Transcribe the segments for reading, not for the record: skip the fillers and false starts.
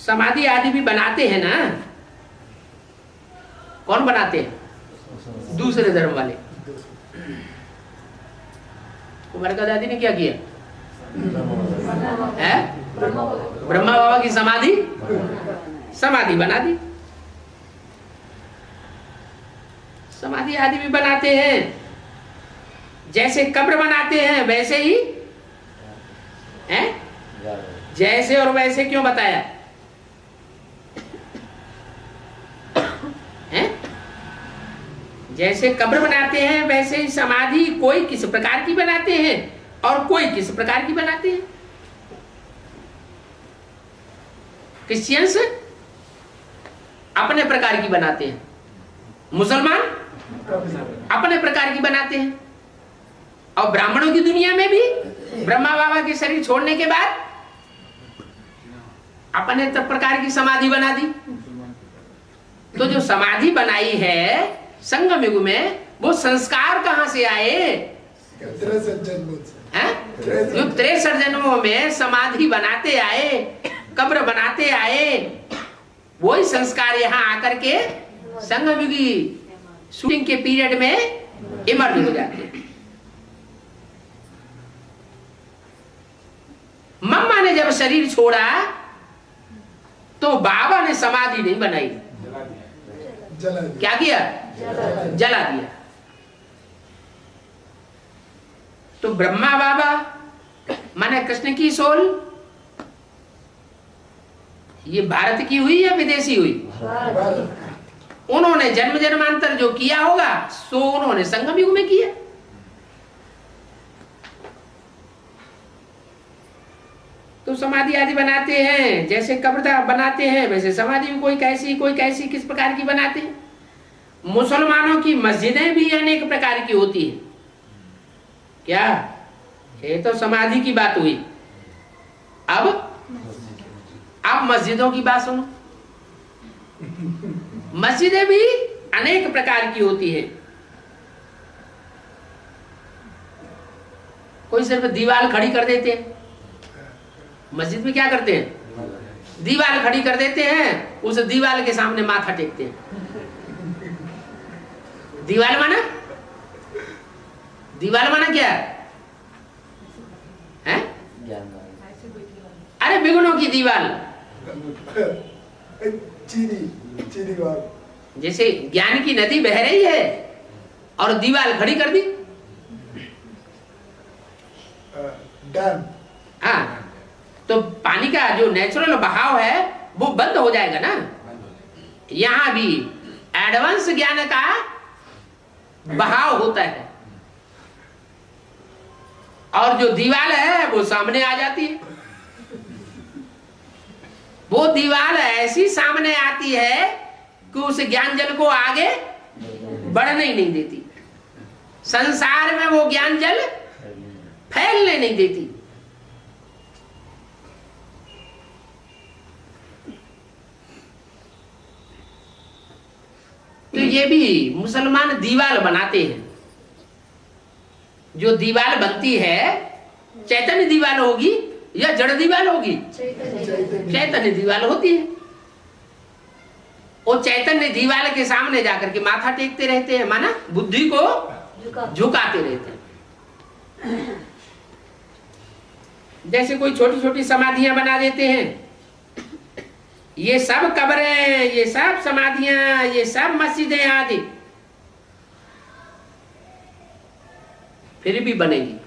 समाधि आदि भी बनाते हैं ना। कौन बनाते हैं? दूसरे धर्म वाले। कुमार का दादी ने क्या किया है? ब्रह्मा बाबा की समाधि बना दी। समाधि आदि भी बनाते हैं, जैसे कब्र बनाते हैं वैसे ही हैं। जैसे और वैसे क्यों बताया है? जैसे कब्र बनाते हैं वैसे ही समाधि कोई किस प्रकार की बनाते हैं और कोई किस प्रकार की बनाते हैं। क्रिश्चियंस अपने प्रकार की बनाते हैं, मुसलमान अपने प्रकार की बनाते हैं, और ब्राह्मणों की दुनिया में भी ब्रह्मा बाबा के शरीर छोड़ने के बाद अपने प्रकार की समाधि बना दी। तो जो समाधि बनाई है संगम युग में, वो संस्कार कहां से आए? जो 63 जन्मों में समाधि बनाते आए, कब्र बनाते आए, वही संस्कार यहाँ आकर के संगम युगी शूटिंग के पीरियड में इमर्ज हो जाते हैं। मम्मा ने जब शरीर छोड़ा तो बाबा ने समाधि नहीं बनाई, क्या किया? जला दिया। तो ब्रह्मा बाबा माने कृष्ण की सोल, ये भारत की हुई या विदेशी हुई? उन्होंने जन्म जन्मांतर जो किया होगा सो उन्होंने संगम युग में किया। तो समाधि आदि बनाते हैं, जैसे कब्र बनाते हैं वैसे समाधि भी कोई कैसी किस प्रकार की बनाते हैं। मुसलमानों की मस्जिदें भी अनेक प्रकार की होती है। क्या? ये तो समाधि की बात हुई। अब मस्जिदों की बात सुनो। मस्जिदें भी अनेक प्रकार की होती है। कोई सिर्फ दीवार खड़ी कर देते हैं। मस्जिद में क्या करते हैं? दीवार खड़ी कर देते हैं, उस दीवार के सामने माथा टेकते हैं। दीवार माना क्या है? अरे बिगुनों की दीवार, जैसे ज्ञान की नदी बह रही है और दीवार खड़ी कर दी। हाँ, तो पानी का जो नेचुरल बहाव है वो बंद हो जाएगा ना। यहां भी एडवांस ज्ञान का बहाव होता है और जो दीवार है वो सामने आ जाती है। वो दीवार ऐसी सामने आती है कि उस ज्ञान जल को आगे बढ़ने ही नहीं देती। संसार में वो ज्ञान जल फैलने नहीं देती। तो ये भी मुसलमान दीवार बनाते हैं। जो दीवार बनती है चैतन्य दीवार होगी या जड़ दीवार होगी? चैतन्य दीवार होती है। वो चैतन्य दीवार के सामने जाकर के माथा टेकते रहते हैं, माना बुद्धि को झुकाते रहते हैं। जैसे कोई छोटी छोटी समाधियां बना देते हैं। ये सब कब्रें, ये सब समाधियां, ये सब मस्जिदें आदि फिर भी बनेगी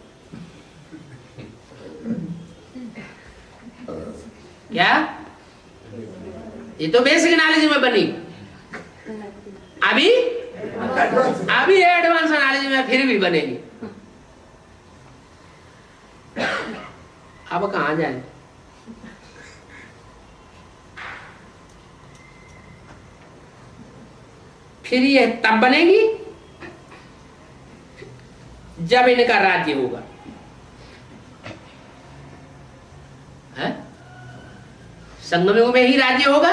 क्या? ये तो बेसिक नॉलेज में बनी। अभी एडवांस नॉलेज में फिर भी बनेगी। अब कहां जाए? फिर ये तब बनेगी जब इनका राज्य होगा। है? संगम युग में ही राज्य होगा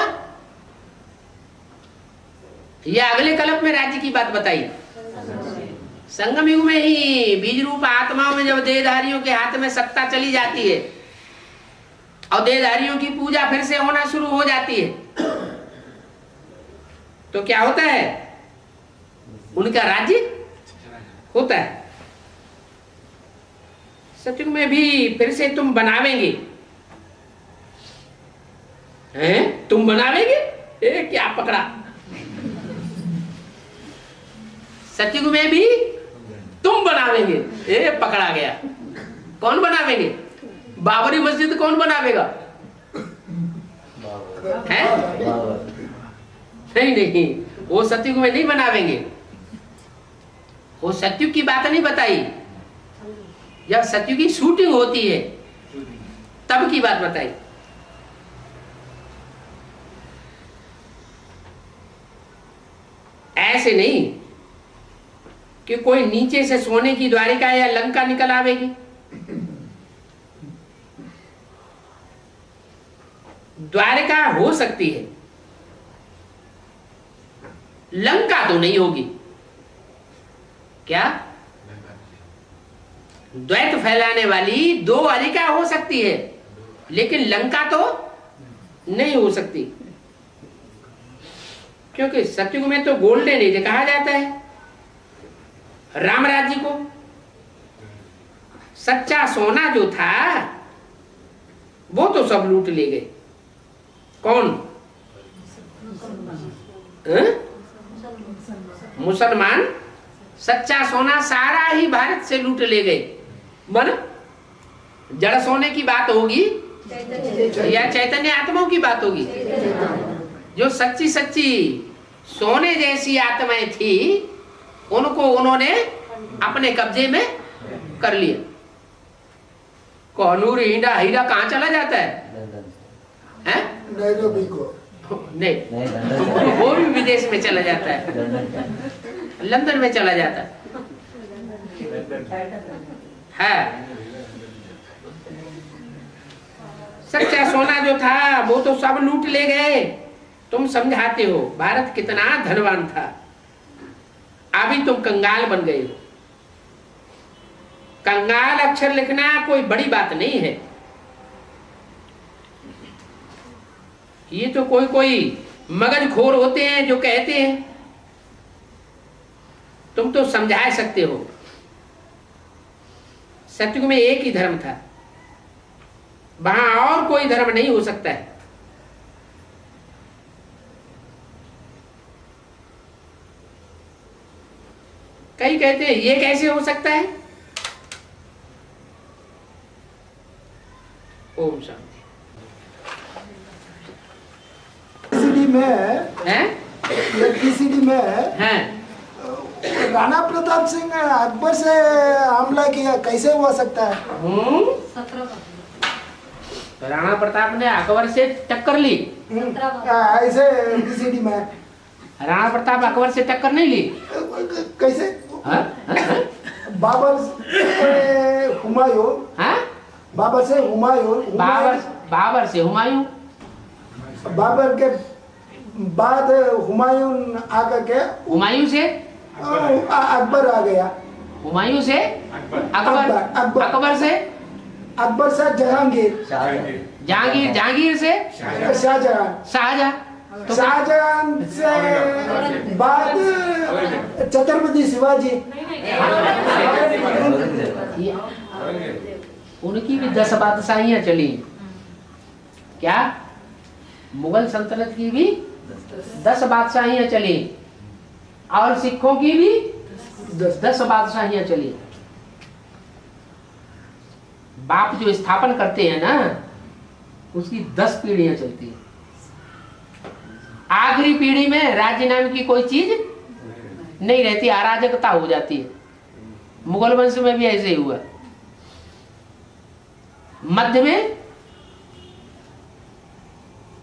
या अगले कल्प में राज्य की बात बताइए? संगम युग में ही बीज रूप आत्माओं में जब देहधारियों के हाथ में सत्ता चली जाती है और देहधारियों की पूजा फिर से होना शुरू हो जाती है, तो क्या होता है? उनका राज्य होता है। सत्युग में भी फिर से तुम बनावेंगे, हैं? तुम बनावेंगे? क्या पकड़ा? सत्युग में भी तुम बनावेंगे, पकड़ा गया। कौन बनावेंगे? बाबरी मस्जिद कौन बनावेगा? है? नहीं नहीं, वो सत्युग में नहीं बनावेंगे। वो सत्युग की बात नहीं बताई, जब सत्युग की शूटिंग होती है तब की बात बताई। ऐसे नहीं कि कोई नीचे से सोने की द्वारिका या लंका निकल आवेगी। द्वारिका हो सकती है, लंका तो नहीं होगी। क्या? द्वैत फैलाने वाली दो अरिका हो सकती है, लेकिन लंका तो नहीं हो सकती, क्योंकि सत्युग में तो गोल्डन एज कहा जाता है राम राज्य को। सच्चा सोना जो था वो तो सब लूट ले गए। कौन? मुसलमान सच्चा सोना सारा ही भारत से लूट ले गए। मन जड़ सोने की बात होगी या चैतन्य आत्माओं की बात होगी? जो सच्ची सच्ची सोने जैसी आत्माएं थी उनको उन्होंने अपने कब्जे में कर लिया। कोहनूर हीरा हीरा कहाँ चला जाता है? हैं? नहीं, वो भी विदेश में चला जाता है, लंदन में चला जाता है। सच्चा सोना जो था वो तो सब लूट ले गए। तुम समझाते हो भारत कितना धनवान था, अभी तुम कंगाल बन गए हो। कंगाल अक्षर लिखना कोई बड़ी बात नहीं है। ये तो कोई कोई मगजखोर होते हैं जो कहते हैं। तुम तो समझा सकते हो। सत्युग में एक ही धर्म था, वहां और कोई धर्म नहीं हो सकता है। कई कहते हैं ये कैसे हो सकता है? ओम शांति। इलेक्ट्रिसिटी में हैं? राणा प्रताप सिंह ने अकबर से हमला किया, कैसे हो सकता है? राणा प्रताप ने अकबर से टक्कर ली। ऐसे इलेक्ट्रिसिटी में राणा प्रताप अकबर से टक्कर नहीं ली। कैसे? बाबर से हुमायूं। बाबर से हुमायूं। बाबर से हुमायूं। बाबर के बाद हुमायूं आकर के हुमायूं से अकबर आ गया। हुमायूं से अकबर। अकबर से जहांगीर। जहांगीर से शाहजहां। शाहजहां से बाद छत्रपति शिवाजी। उनकी भी 10 बादशाहियां चली। क्या? मुगल सल्तनत की भी 10 बादशाहियां चली और सिखों की भी 10 बादशाहियां चली। बाप जो स्थापन करते हैं ना, उसकी 10 पीढ़ियां चलती है। आखिरी पीढ़ी में राज्य नाम की कोई चीज नहीं रहती, अराजकता हो जाती है। मुगल वंश में भी ऐसे ही हुआ। मध्य में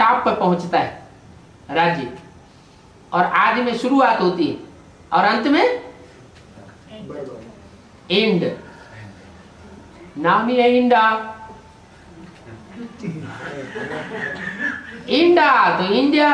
टॉप पे पहुंचता है राज्य, और आदि में शुरुआत होती है और अंत में एंड। नाम ही है इंडा। इंडा तो इंडिया,